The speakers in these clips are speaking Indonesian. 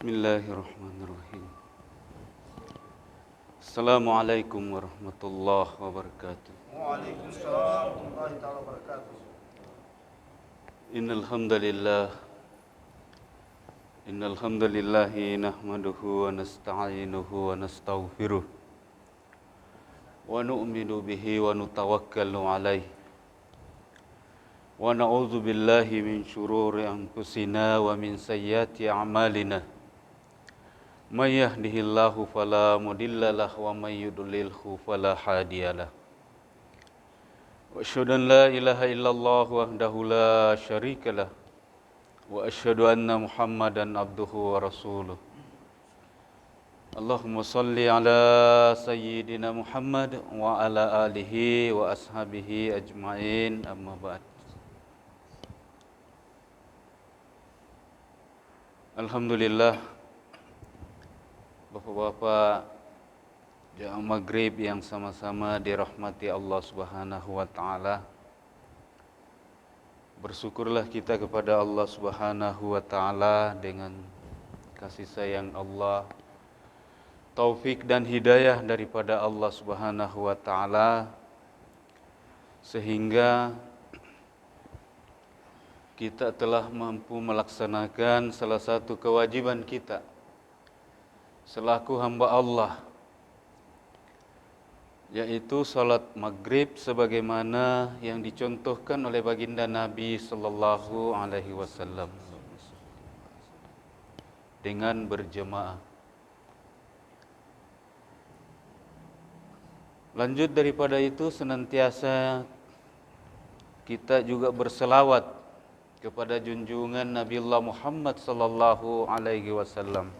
Bismillahirrahmanirrahim. Assalamualaikum warahmatullahi wabarakatuh. Waalaikumsalam warahmatullahi taala wabarakatuh. Innal hamdalillahi nahmaduhu wa nasta'inuhu wa nastaghfiruh wa nu'minu bihi wa nutawakkalu alaihi wa na'udzu billahi min syururi anfusina wa min sayyiati a'malina. May yahdihillahu fala mudhillalah wa may yudlilhu fala hadiyalah. Wa asyhadu an la ilaha illallah wahdahu la syarikalah wa asyhadu anna Muhammadan abduhu wa rasuluh. Allahumma salli ala sayyidina Muhammad wa ala alihi wa ashabihi ajmain, amma ba'd. Alhamdulillah, Bapak-bapak jamaah maghrib yang sama-sama dirahmati Allah Subhanahu wa taala. Bersyukurlah kita kepada Allah Subhanahu wa taala dengan kasih sayang Allah, taufik dan hidayah daripada Allah Subhanahu wa taala, sehingga kita telah mampu melaksanakan salah satu kewajiban kita selaku hamba Allah, yaitu salat maghrib sebagaimana yang dicontohkan oleh baginda Nabi sallallahu alaihi wasallam dengan berjemaah. Lanjut daripada itu, senantiasa kita juga berselawat kepada junjungan Nabiullah Muhammad sallallahu alaihi wasallam.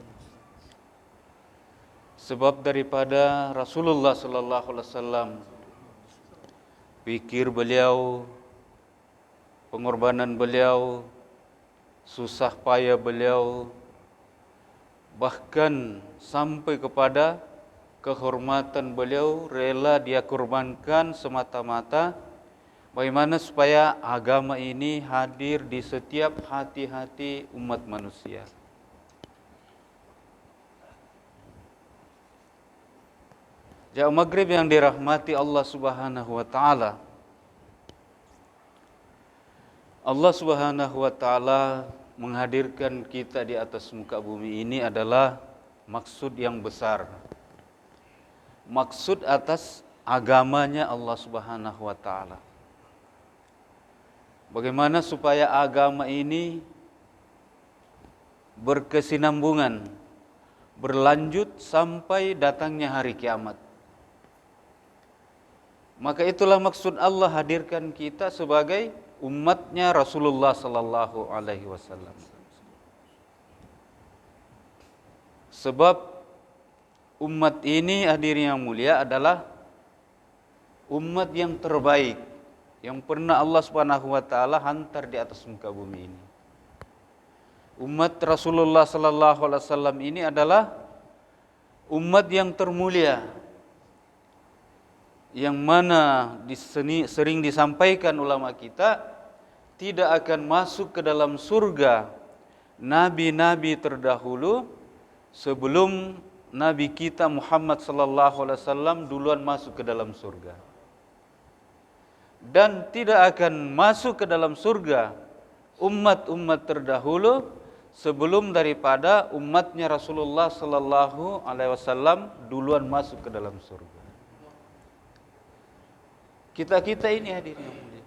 Sebab daripada Rasulullah sallallahu alaihi wasallam, fikir beliau, pengorbanan beliau, susah payah beliau, bahkan sampai kepada kehormatan beliau rela dia korbankan semata-mata bagaimana supaya agama ini hadir di setiap hati-hati umat manusia. Jamaah maghrib yang dirahmati Allah Subhanahu wa taala. Allah Subhanahu wa taala menghadirkan kita di atas muka bumi ini adalah maksud yang besar. Maksud atas agamanya Allah Subhanahu wa taala. Bagaimana supaya agama ini berkesinambungan, berlanjut sampai datangnya hari kiamat. Maka itulah maksud Allah hadirkan kita sebagai umatnya Rasulullah sallallahu alaihi wasallam. Sebab umat ini, hadirin yang mulia, adalah umat yang terbaik yang pernah Allah Subhanahu wa taala hantar di atas muka bumi ini. Umat Rasulullah sallallahu alaihi wasallam ini adalah umat yang termulia, yang mana sering disampaikan ulama kita, tidak akan masuk ke dalam surga nabi-nabi terdahulu sebelum Nabi kita Muhammad sallallahu alaihi wasallam duluan masuk ke dalam surga. Dan tidak akan masuk ke dalam surga umat-umat terdahulu sebelum daripada umatnya Rasulullah sallallahu alaihi wasallam duluan masuk ke dalam surga. Kita ini hadirin yang mulia.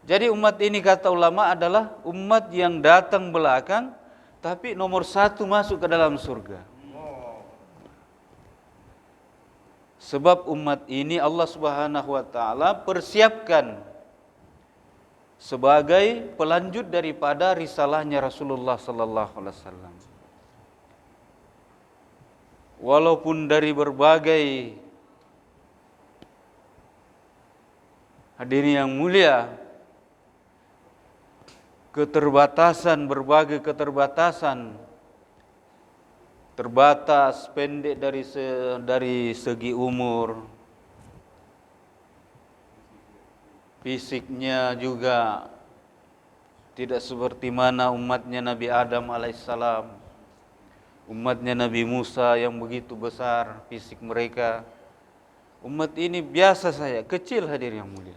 Jadi umat ini kata ulama adalah umat yang datang belakang tapi nomor satu masuk ke dalam surga. Sebab umat ini Allah Subhanahu wa taala persiapkan sebagai pelanjut daripada risalahnya Rasulullah sallallahu alaihi wasallam. Walaupun dari berbagai, hadirin yang mulia, berbagai keterbatasan, terbatas, pendek dari segi umur, fisiknya juga tidak seperti mana umatnya Nabi Adam alaihissalam, Umatnya Nabi Musa yang begitu besar fisik mereka. Umat ini biasa saja, kecil hadirin yang mulia.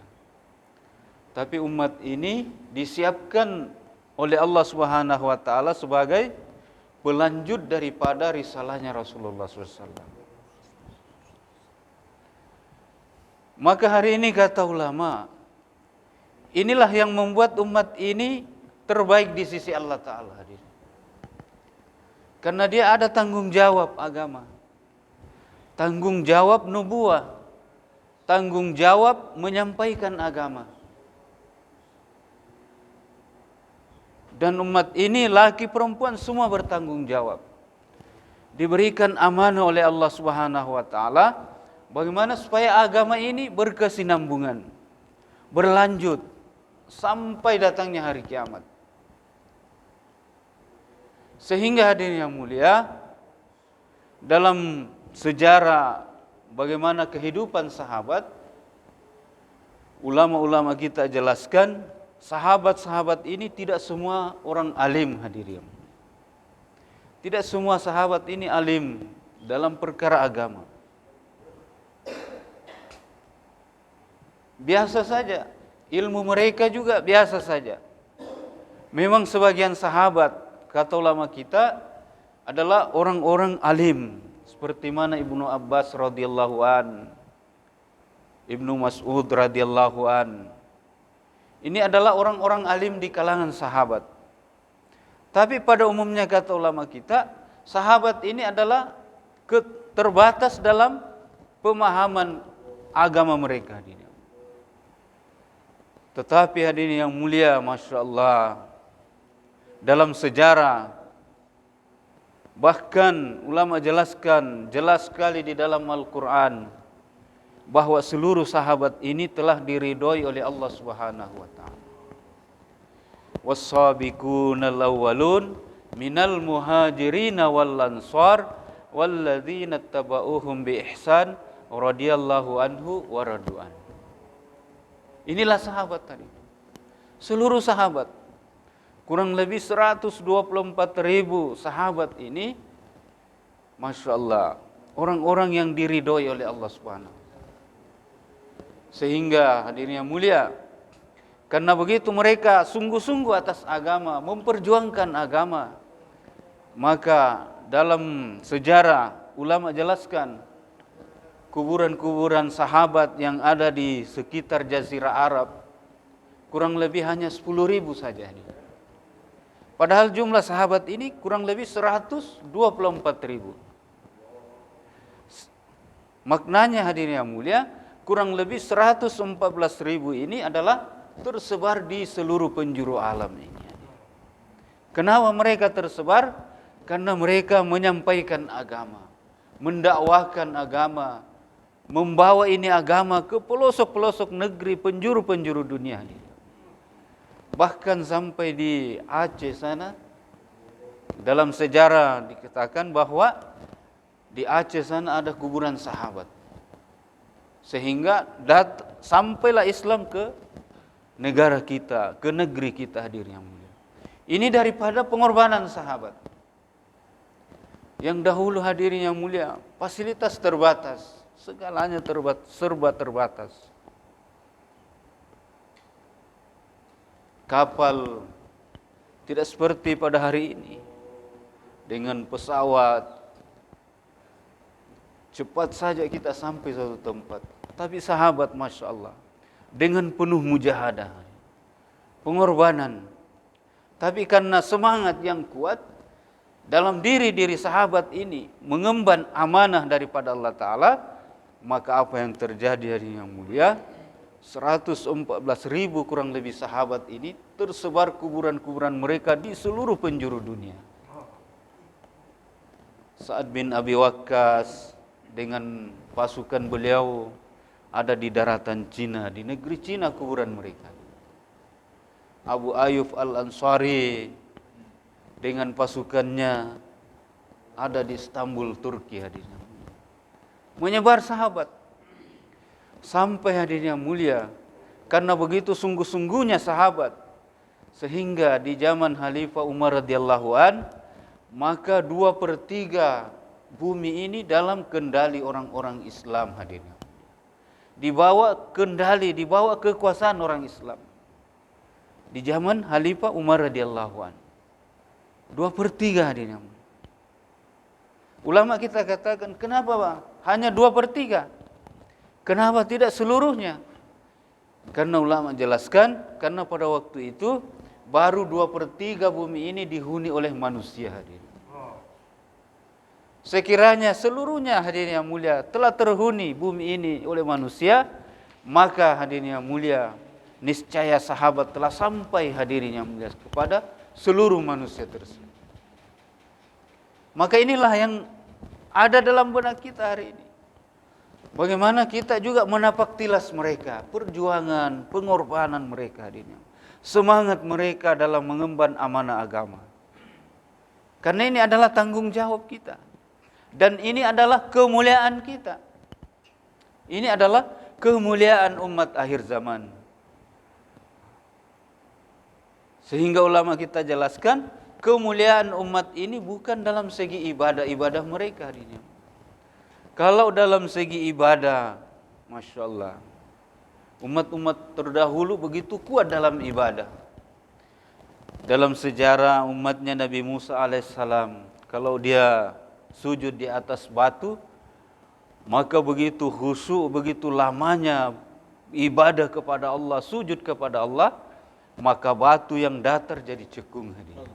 Tapi umat ini disiapkan oleh Allah Subhanahu wa taala sebagai pelanjut daripada risalahnya Rasulullah SAW. Maka hari ini kata ulama, inilah yang membuat umat ini terbaik di sisi Allah Ta'ala. Karena dia ada tanggung jawab agama, tanggung jawab nubuah, tanggung jawab menyampaikan agama. Dan umat ini laki perempuan semua bertanggung jawab. Diberikan amanah oleh Allah Subhanahu wa taala bagaimana supaya agama ini berkesinambungan, berlanjut sampai datangnya hari kiamat. Sehingga hadirin yang mulia, dalam sejarah bagaimana kehidupan sahabat, ulama-ulama kita jelaskan, sahabat-sahabat ini tidak semua orang alim hadirin. Tidak semua sahabat ini alim dalam perkara agama. Biasa saja, ilmu mereka juga biasa saja. Memang sebagian sahabat, kata ulama kita, adalah orang-orang alim, seperti mana Ibnu Abbas radhiyallahu an, Ibnu Mas'ud radhiyallahu an. Ini adalah orang-orang alim di kalangan sahabat. Tapi pada umumnya kata ulama kita, sahabat ini adalah terbatas dalam pemahaman agama mereka. Tetapi hadirin yang mulia, Masya Allah, dalam sejarah, bahkan ulama jelaskan jelas sekali di dalam Al-Quran bahwa seluruh sahabat ini telah diridhoi oleh Allah Subhanahu wa taala. Was-sabiqunal awwalun minal muhajirin wal ansar walladzina tabauhum bi ihsan radhiyallahu anhu wa radu'an. Inilah sahabat tadi. Seluruh sahabat, kurang lebih 124.000 sahabat ini, Masya Allah, orang-orang yang diridhoi oleh Allah Subhanahu. Sehingga hadirin yang mulia, karena begitu mereka sungguh-sungguh atas agama, memperjuangkan agama, maka dalam sejarah ulama jelaskan kuburan-kuburan sahabat yang ada di sekitar Jazirah Arab kurang lebih hanya 10.000 saja. Padahal jumlah sahabat ini kurang lebih 124.000. Maknanya hadirin yang mulia, kurang lebih 114.000 ini adalah tersebar di seluruh penjuru alam ini. Kenapa mereka tersebar? Karena mereka menyampaikan agama, mendakwahkan agama, membawa ini agama ke pelosok-pelosok negeri, penjuru-penjuru dunia ini. Bahkan sampai di Aceh sana, dalam sejarah dikatakan bahwa di Aceh sana ada kuburan sahabat. Sehingga sampailah Islam ke negara kita, ke negeri kita hadirin yang mulia. Ini daripada pengorbanan sahabat. Yang dahulu hadirin yang mulia, fasilitas terbatas, segalanya serba terbatas. Kapal tidak seperti pada hari ini, dengan pesawat cepat saja kita sampai suatu tempat. Tapi sahabat, Masya Allah, dengan penuh mujahadah, pengorbanan. Tapi karena semangat yang kuat dalam diri sahabat ini, mengemban amanah daripada Allah Ta'ala, maka apa yang terjadi hari yang mulia, 114.000 kurang lebih sahabat ini tersebar kuburan-kuburan mereka di seluruh penjuru dunia. Sa'ad bin Abi Waqqas dengan pasukan beliau ada di daratan Cina, di negeri Cina kuburan mereka. Abu Ayyub Al-Ansari dengan pasukannya ada di Istanbul, Turki hadirin. Menyebar sahabat sampai hadirin yang mulia, karena begitu sungguh-sungguhnya sahabat, sehingga di zaman Khalifah Umar radhiyallahu an, maka 2/3 bumi ini dalam kendali orang-orang Islam hadirin. Dibawa kendali, dibawa kekuasaan orang Islam. Di zaman Khalifah Umar radhiyallahu anhu. 2/3 hadirin. Ulama kita katakan, kenapa Pak? Hanya 2/3? Kenapa tidak seluruhnya? Karena ulama jelaskan, karena pada waktu itu baru 2/3 bumi ini dihuni oleh manusia hadirin. Sekiranya seluruhnya hadirin yang mulia telah terhuni bumi ini oleh manusia, maka hadirin yang mulia niscaya sahabat telah sampai hadirin yang mulia kepada seluruh manusia tersebut. Maka inilah yang ada dalam benak kita hari ini. Bagaimana kita juga menapak tilas mereka, perjuangan, pengorbanan mereka hadirin. Semangat mereka dalam mengemban amanah agama. Karena ini adalah tanggung jawab kita. Dan ini adalah kemuliaan kita. Ini adalah kemuliaan umat akhir zaman. Sehingga ulama kita jelaskan, kemuliaan umat ini bukan dalam segi ibadah-ibadah mereka. Kalau dalam segi ibadah, Masya Allah, umat-umat terdahulu begitu kuat dalam ibadah. Dalam sejarah umatnya Nabi Musa alaihissalam, kalau dia sujud di atas batu, maka begitu khusyuk, begitu lamanya ibadah kepada Allah, sujud kepada Allah, maka batu yang datar jadi cekung hadirin.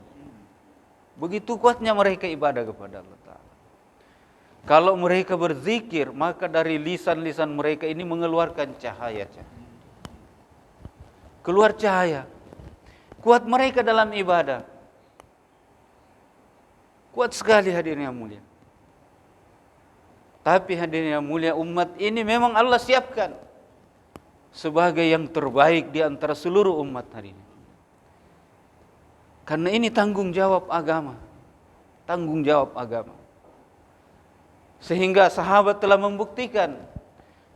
Begitu kuatnya mereka ibadah kepada Allah Ta'ala. Kalau mereka berzikir, maka dari lisan-lisan mereka ini mengeluarkan cahaya. Keluar cahaya. Kuat mereka dalam ibadah. Kuat sekali hadirin yang mulia. Tapi hadirin yang mulia, umat ini memang Allah siapkan sebagai yang terbaik di antara seluruh umat hari ini. Karena ini tanggung jawab agama. Tanggung jawab agama. Sehingga sahabat telah membuktikan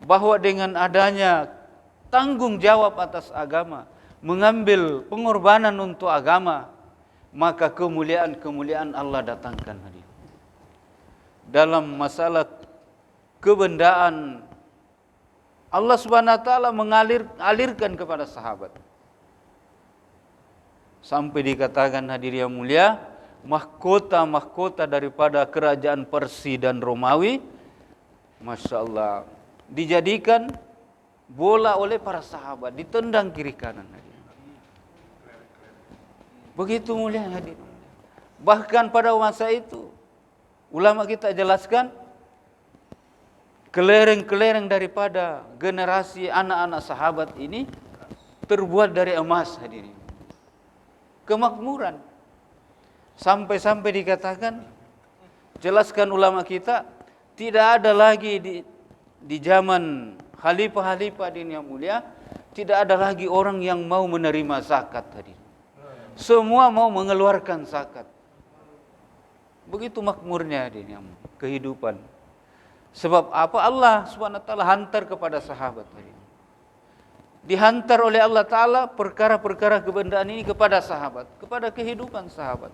bahwa dengan adanya tanggung jawab atas agama, mengambil pengorbanan untuk agama, maka kemuliaan-kemuliaan Allah datangkan hadirin. Dalam masalah kebendaan, Allah Subhanahu wa taala mengalirkan kepada sahabat. Sampai dikatakan hadirin yang mulia, mahkota-mahkota daripada kerajaan Persia dan Romawi, Masya Allah, dijadikan bola oleh para sahabat, ditendang kiri kanan. Begitu mulia hadirin. Bahkan pada masa itu, ulama kita jelaskan, kelereng-kelereng daripada generasi anak-anak sahabat ini terbuat dari emas hadirin. Kemakmuran. Sampai-sampai dikatakan, jelaskan ulama kita, tidak ada lagi di zaman khalifah-khalifah din yang mulia, tidak ada lagi orang yang mau menerima zakat hadirin. Semua mau mengeluarkan zakat. Begitu makmurnya hadirin yang mulia, kehidupan. Sebab apa? Allah Subhanahu wa taala hantar kepada sahabat hadirin. Dihantar oleh Allah Ta'ala perkara-perkara kebendaan ini kepada sahabat, kepada kehidupan sahabat.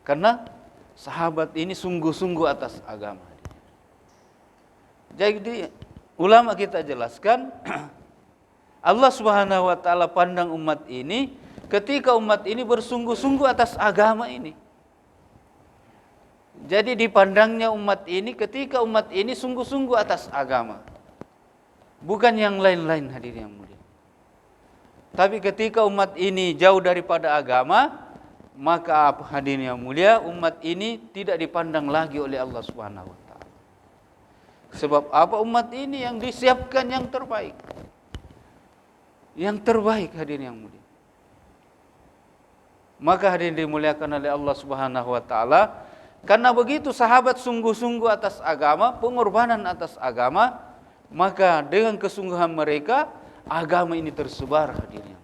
Karena sahabat ini sungguh-sungguh atas agama. Jadi ulama kita jelaskan, Allah Subhanahu wa taala pandang umat ini ketika umat ini bersungguh-sungguh atas agama ini. Jadi dipandangnya umat ini ketika umat ini sungguh-sungguh atas agama. Bukan yang lain-lain hadirin yang mulia. Tapi ketika umat ini jauh daripada agama, maka hadirin yang mulia, umat ini tidak dipandang lagi oleh Allah Subhanahu wa taala. Sebab apa? Umat ini yang disiapkan yang terbaik. Yang terbaik hadirin yang mulia. Maka hadirin dimuliakan oleh Allah Subhanahu wa taala, karena begitu sahabat sungguh-sungguh atas agama, pengorbanan atas agama, maka dengan kesungguhan mereka, agama ini tersebar hadirin.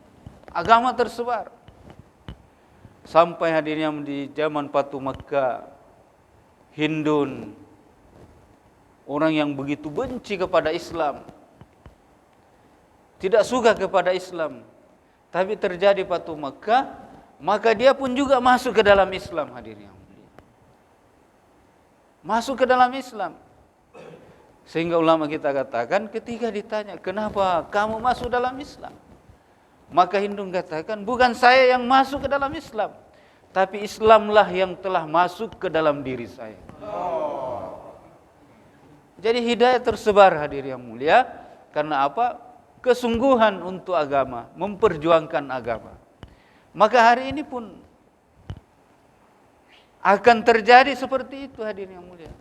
Agama tersebar. Sampai hadirin di zaman Fatu Makkah, Hindun, orang yang begitu benci kepada Islam, tidak suka kepada Islam, tapi terjadi Fatu Makkah, maka dia pun juga masuk ke dalam Islam, hadirin yang mulia. Masuk ke dalam Islam. Sehingga ulama kita katakan ketika ditanya, kenapa kamu masuk dalam Islam? Maka Hindun katakan, bukan saya yang masuk ke dalam Islam, tapi Islamlah yang telah masuk ke dalam diri saya. Jadi hidayah tersebar, hadirin yang mulia. Karena apa? Kesungguhan untuk agama, memperjuangkan agama. Maka hari ini pun akan terjadi seperti itu, hadirin yang mulia.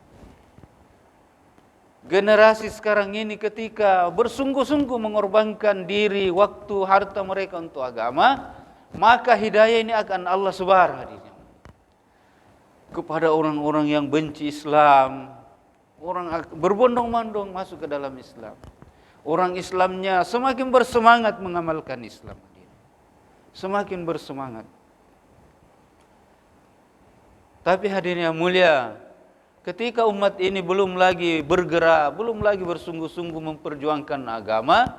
Generasi sekarang ini ketika bersungguh-sungguh mengorbankan diri, waktu, harta mereka untuk agama, maka hidayah ini akan Allah sebar, hadirin. Kepada orang-orang yang benci Islam, orang berbondong-bondong masuk ke dalam Islam. Orang Islamnya semakin bersemangat mengamalkan Islam. Semakin bersemangat. Tapi hadirin yang mulia, ketika umat ini belum lagi bergerak, belum lagi bersungguh-sungguh memperjuangkan agama,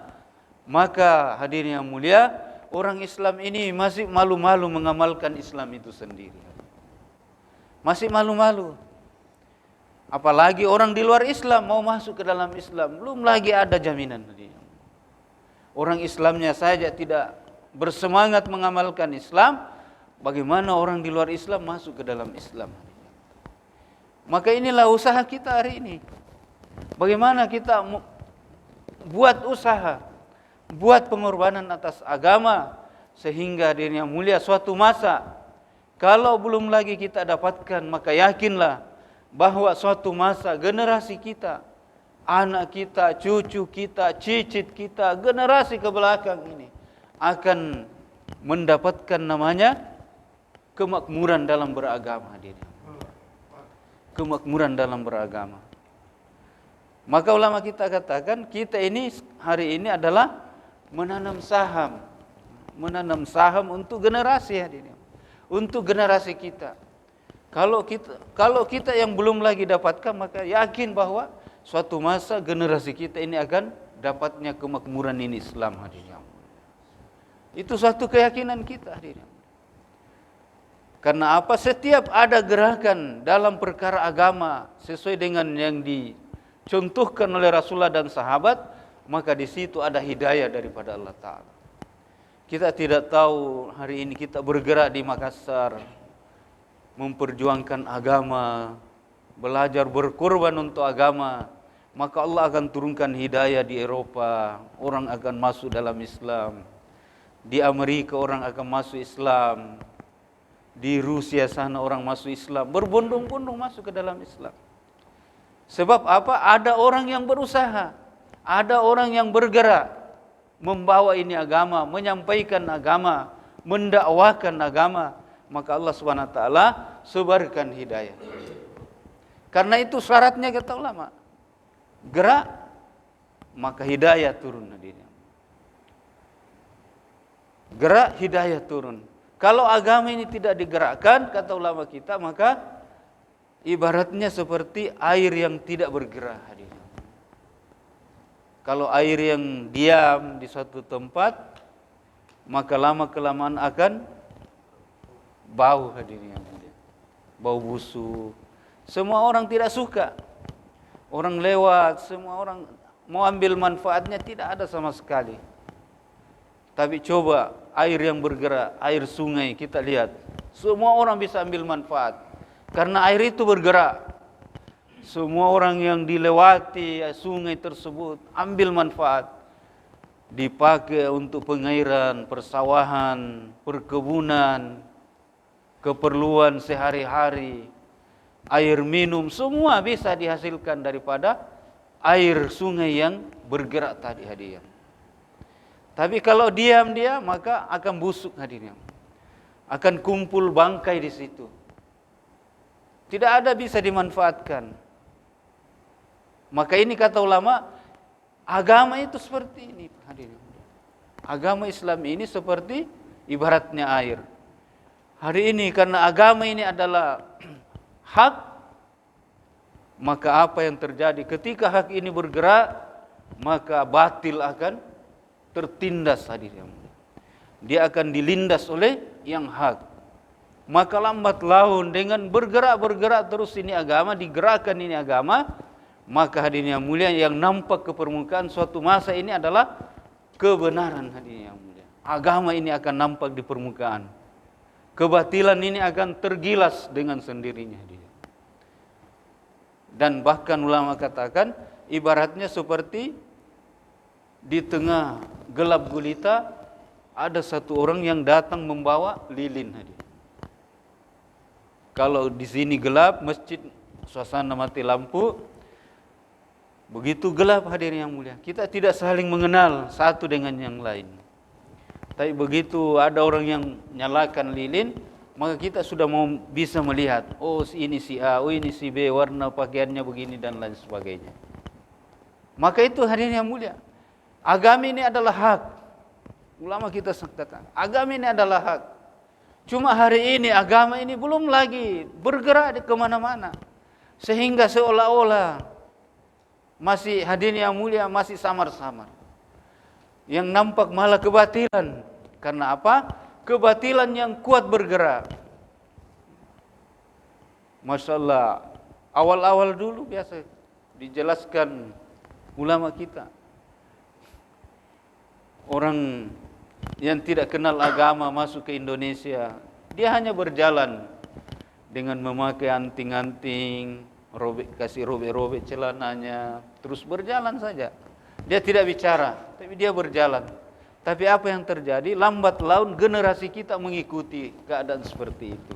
maka hadirin yang mulia, orang Islam ini masih malu-malu mengamalkan Islam itu sendiri. Masih malu-malu. Apalagi orang di luar Islam mau masuk ke dalam Islam, belum lagi ada jaminan. Orang Islamnya saja tidak bersemangat mengamalkan Islam, bagaimana orang di luar Islam masuk ke dalam Islam? Maka inilah usaha kita hari ini. Bagaimana kita buat usaha, buat pengorbanan atas agama, sehingga hadirin yang mulia suatu masa, kalau belum lagi kita dapatkan, maka yakinlah bahwa suatu masa generasi kita, anak kita, cucu kita, cicit kita, generasi ke belakang ini akan mendapatkan namanya kemakmuran dalam beragama, hadirin. Kemakmuran dalam beragama. Maka ulama kita katakan, kita ini hari ini adalah menanam saham untuk generasi, hadirin. Untuk generasi kita. Kalau kita yang belum lagi dapatkan, maka yakin bahwa suatu masa generasi kita ini akan dapatnya kemakmuran ini Islam, hadirin. Itu suatu keyakinan kita, hadirin. Karena apa? Setiap ada gerakan dalam perkara agama sesuai dengan yang dicontohkan oleh Rasulullah dan sahabat, maka di situ ada hidayah daripada Allah Ta'ala. Kita tidak tahu hari ini kita bergerak di Makassar, memperjuangkan agama, belajar berkorban untuk agama, maka Allah akan turunkan hidayah di Eropa, orang akan masuk dalam Islam. Di Amerika orang akan masuk Islam. Di Rusia sana orang masuk Islam, berbondong-bondong masuk ke dalam Islam. Sebab apa? Ada orang yang berusaha, ada orang yang bergerak membawa ini agama, menyampaikan agama, mendakwakan agama, maka Allah SWT sebarkan hidayah. Karena itu syaratnya kata ulama, gerak maka hidayah turun, hadirin. Gerak hidayah turun. Kalau agama ini tidak digerakkan, kata ulama kita, maka ibaratnya seperti air yang tidak bergerak, hadirin. Kalau air yang diam di suatu tempat, maka lama-kelamaan akan bau, hadirin. Bau busuk. Semua orang tidak suka. Orang lewat, semua orang mau ambil manfaatnya, tidak ada sama sekali. Tapi coba air yang bergerak, air sungai, kita lihat. Semua orang bisa ambil manfaat. Karena air itu bergerak. Semua orang yang dilewati sungai tersebut ambil manfaat. Dipakai untuk pengairan, persawahan, perkebunan, keperluan sehari-hari. Air minum, semua bisa dihasilkan daripada air sungai yang bergerak tadi, hadirin. Tapi kalau diam dia, maka akan busuk, hadirin. Akan kumpul bangkai di situ. Tidak ada bisa dimanfaatkan. Maka ini kata ulama, agama itu seperti ini, hadirin. Agama Islam ini seperti ibaratnya air. Hari ini karena agama ini adalah hak, maka apa yang terjadi ketika hak ini bergerak, maka batil akan tertindas, hadirin. Dia akan dilindas oleh yang hak. maka lambat laun dengan bergerak terus ini agama, digerakkan ini agama, maka hadirin yang mulia yang nampak ke permukaan suatu masa ini adalah kebenaran hadirin yang mulia. Agama ini akan nampak di permukaan. Kebatilan ini akan tergilas dengan sendirinya hadirin. Dan bahkan ulama katakan ibaratnya seperti di tengah gelap gulita ada satu orang yang datang membawa lilin hadirin. Kalau di sini gelap, masjid suasana mati lampu, begitu gelap hadirin yang mulia. Kita tidak saling mengenal satu dengan yang lain. Tapi begitu ada orang yang nyalakan lilin, maka kita sudah mau bisa melihat, oh ini si A, oh ini si B, warna pakaiannya begini dan lain sebagainya. Maka itu hadirin yang mulia, agama ini adalah hak. Ulama kita katakan, agama ini adalah hak. Cuma hari ini agama ini belum lagi bergerak di kemana-mana. Sehingga seolah-olah masih hadirin yang mulia, masih samar-samar. Yang nampak malah kebatilan. Karena apa? Kebatilan yang kuat bergerak. Masya Allah, awal-awal dulu biasa dijelaskan ulama kita. Orang yang tidak kenal agama masuk ke Indonesia, dia hanya berjalan dengan memakai anting-anting, kasih robek-robek celananya, terus berjalan saja. Dia tidak bicara, tapi dia berjalan. Tapi apa yang terjadi? Lambat laun generasi kita mengikuti keadaan seperti itu.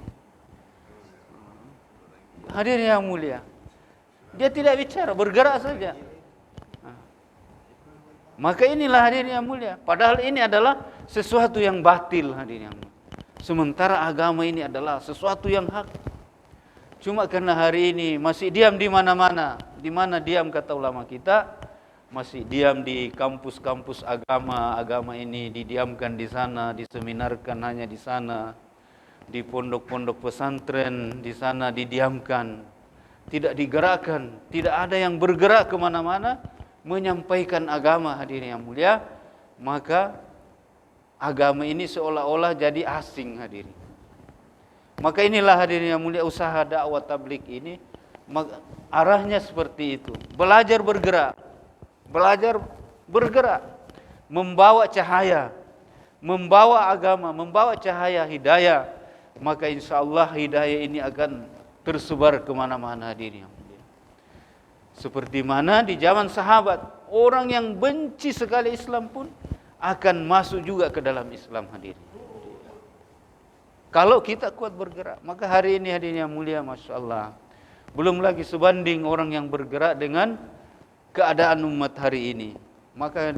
Hadirin yang mulia, dia tidak bicara, bergerak saja. Maka inilah hadirin yang mulia. Padahal ini adalah sesuatu yang batil hadirin yang mulia. Sementara agama ini adalah sesuatu yang hak. Cuma karena hari ini masih diam di mana-mana. Di mana diam kata ulama kita? Masih diam di kampus-kampus agama. Agama ini didiamkan di sana, diseminarkan hanya di sana. Di pondok-pondok pesantren di sana didiamkan. Tidak digerakkan, tidak ada yang bergerak kemana-mana menyampaikan agama hadirin yang mulia. Maka agama ini seolah-olah jadi asing hadirin. Maka inilah hadirin yang mulia usaha dakwah tabligh ini, arahnya seperti itu. Belajar bergerak, membawa cahaya, membawa agama, membawa cahaya hidayah. Maka insya Allah hidayah ini akan tersebar kemana-mana hadirin yang mulia. Seperti mana di zaman sahabat, orang yang benci sekali Islam pun akan masuk juga ke dalam Islam hadirin. Kalau kita kuat bergerak, maka hari ini hadirin yang mulia, Masya Allah, belum lagi sebanding orang yang bergerak dengan keadaan umat hari ini. Maka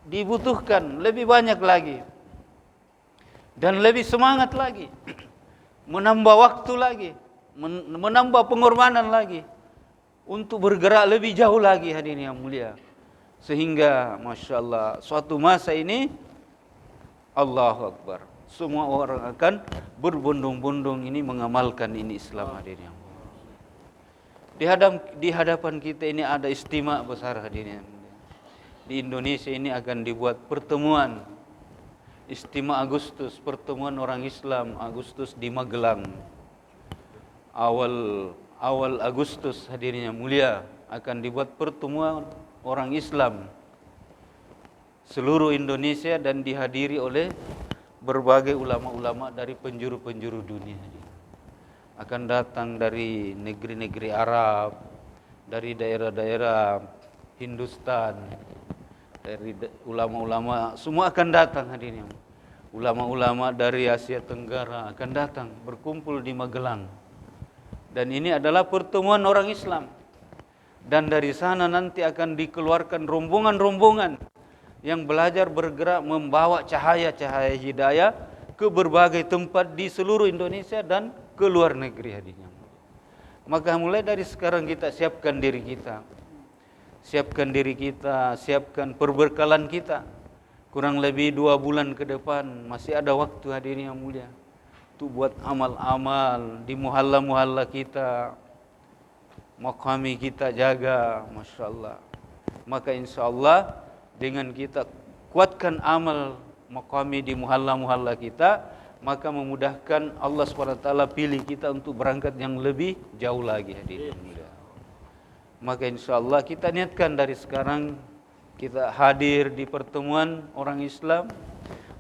dibutuhkan lebih banyak lagi dan lebih semangat lagi, menambah waktu lagi, menambah pengorbanan lagi untuk bergerak lebih jauh lagi hadirin yang mulia. Sehingga Masya Allah suatu masa ini Allahu Akbar, semua orang akan berbondong-bondong ini mengamalkan ini Islam hadirin yang mulia. Di hadapan kita ini ada istimewa besar hadirin yang mulia. Di Indonesia ini akan dibuat pertemuan istimewa Agustus, pertemuan orang Islam Agustus di Magelang. Awal Agustus hadirin yang mulia akan dibuat pertemuan orang Islam seluruh Indonesia dan dihadiri oleh berbagai ulama-ulama dari penjuru-penjuru dunia. Akan datang dari negeri-negeri Arab, dari daerah-daerah Hindustan, dari ulama-ulama semua akan datang hadirin. Ulama-ulama dari Asia Tenggara akan datang berkumpul di Magelang. Dan ini adalah pertemuan orang Islam. Dan dari sana nanti akan dikeluarkan rombongan-rombongan yang belajar bergerak membawa cahaya-cahaya hidayah ke berbagai tempat di seluruh Indonesia dan ke luar negeri hadirin. Maka mulai dari sekarang kita siapkan diri kita. Siapkan perbekalan kita. Kurang lebih 2 bulan ke depan masih ada waktu hadirin yang mulia. Itu buat amal-amal di muhalla-muhalla kita. Maqami kita jaga, Masya Allah. Maka insya Allah dengan kita kuatkan amal maqami di muhalla-muhalla kita, maka memudahkan Allah SWT pilih kita untuk berangkat yang lebih jauh lagi hadirin mulia. Maka insya Allah kita niatkan dari sekarang kita hadir di pertemuan orang Islam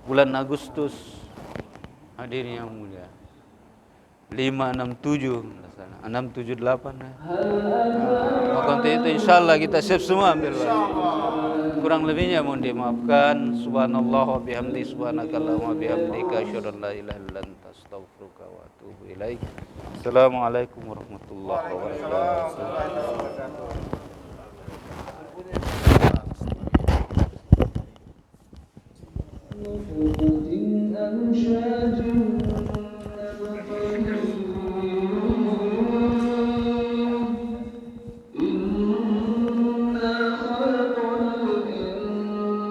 bulan Agustus hadirin yang mulia. 567 678 ya. Maka untuk itu insyaallah kita siap semua ambil kurang lebihnya mohon dimaafkan. Subhanallah wa bihamdi subhanakallahumma bihamdika asyhadu an la ilaha illa anta astaghfiruka wa atubu ilaik. Assalamualaikum warahmatullahi wabarakatuh.